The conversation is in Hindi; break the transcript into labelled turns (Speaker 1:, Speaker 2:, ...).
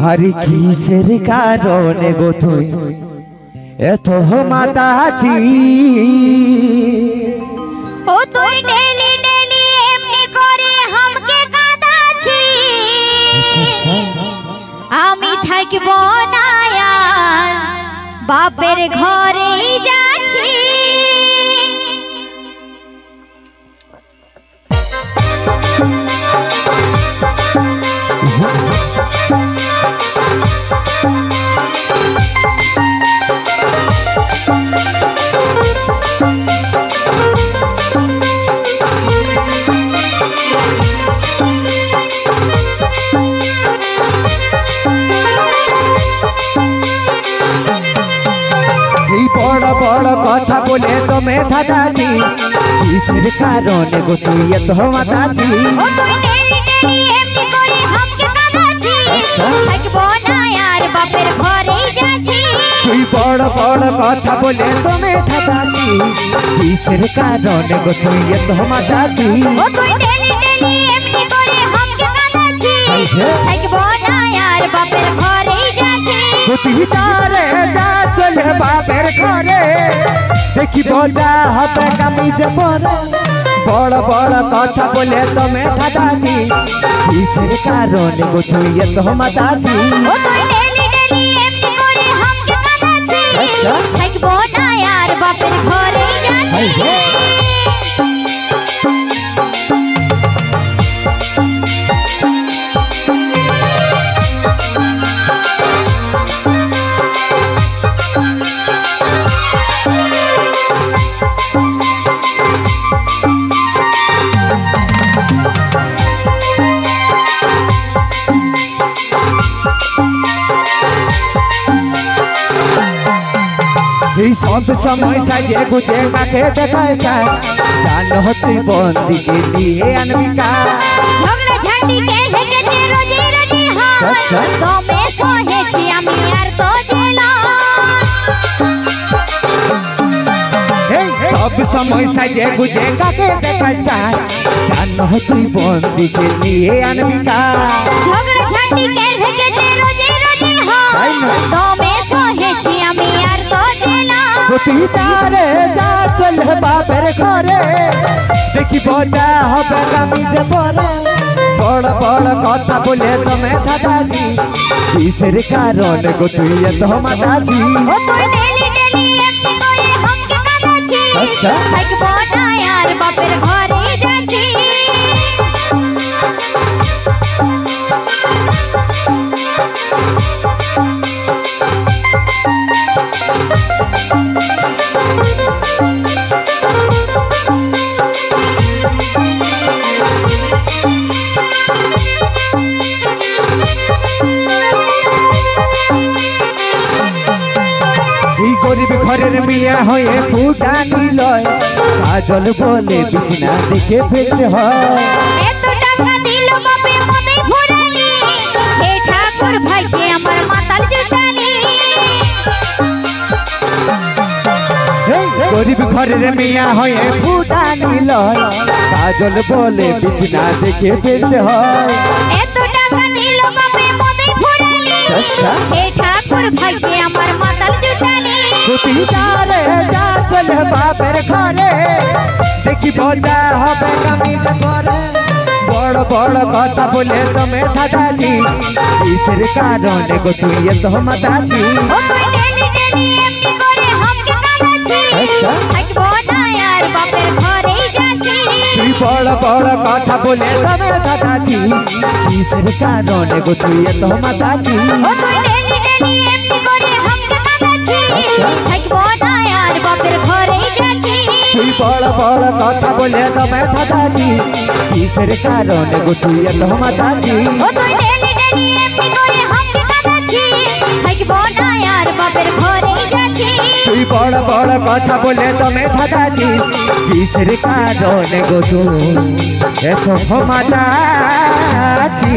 Speaker 1: हरि किसेर कारणे गो तुई एत माताजी
Speaker 2: ओ तुई डेली डेली एमनी करे हमके कादाछि आमी थाकब ना यार बापेर घरे जाछि
Speaker 1: बड़ बड़ कथा बोले तो मैं दादाजी किसर कारणे गो तुई एत माताजी
Speaker 2: ओ तुई डेली डेली एमनी करे हमके कादाछि थाकब ना यार बापेर घरे जाछि
Speaker 1: तुई बड़ बड़ कथा बोले तो मैं दादाजी किसर कारणे गो तुई एत माताजी
Speaker 2: ओ तुई डेली डेली एमनी करे हमके कादाछि थाकब ना यार बापेर घरे जाछि
Speaker 1: तुई जारे जा चले बापेर घरे देखी बजा हबे कामिज परे बड़ बड़ कथा बोले तो मैं दादाजी किसर कारणे गो तुई एत माताजी
Speaker 2: ओ तुई डेली डेली एमनी करे हमके कादाछि थाकब ना यार बापेर घरे जाछि
Speaker 1: सब समय साजे गुजे माके देखाय जान होती बंदी के लिए अनविका
Speaker 2: झगड़ा झंडी के हेके जे रोजे रोजे हाल तो मैं सोहे छी आमी यार तो जेला
Speaker 1: सब समय साजे गुजे माके देखाय जान होती बंदी के लिए अनविका
Speaker 2: झगड़ा झंडी के हेके जे रोजे रोजे हाल तो मैं सोहे छी आमी यार तो जेला
Speaker 1: तुई जारे जा चल बापेर घरे देखी बजा हबे कामिज परे बड़ बड़ कथा बोले तो मैं दादाजी किसर कारणे गो तुई एत माताजी
Speaker 2: ओ तुई डेली डेली एमनी करे हमके कादाछि थाकब ना यार बापेर घरे जाछि
Speaker 1: गरीब घरेर मिया हये फुटानी लय काजल बोले बिछना देखे फेलते হয়
Speaker 2: এত টাকা দিল বাপে মনে ভরালি হে ঠাকুর ভাইকে আমার মাতাল জুটালি
Speaker 1: गरीब घरेर मिया हये फुटानी लय काजल बोले बिछना देखे फेलते হয়
Speaker 2: এত টাকা দিল বাপে মনে ভরালি হে ঠাকুর ভাইকে আমার মাতাল জুটালি
Speaker 1: तुई जारे जा चल बापेर घरे देखी बजा हबे कामिज परे बड़ बड़ कथा बोले तो मैं दादाजी किसर कारणे गो तुई एत माताजी
Speaker 2: ओ तुई डेली डेली एमनी करे हमके कादाछि थाकब ना यार बापेर घरे जाछि
Speaker 1: तुई बड़ बड़ कथा बोले तो मैं दादाजी किसर कारणे गो तुई एत माताजी
Speaker 2: ओ तुई डेली डेली एमनी करे हमके कादाछि थाकब ना यार बापेर घरे जाछि
Speaker 1: तुई बड़ बड़ कथा बोले तो मैं दादाजी किसर कारणे गो तुई एत माताजी
Speaker 2: ओ तुई डेली डेली एमनी करे हमके कादाछि थाकब ना यार बापेर घरे जाछि
Speaker 1: तुई बड़ बड़ कथा बोले तो मैं दादाजी किसर कारणे गो तुई एत माताजी।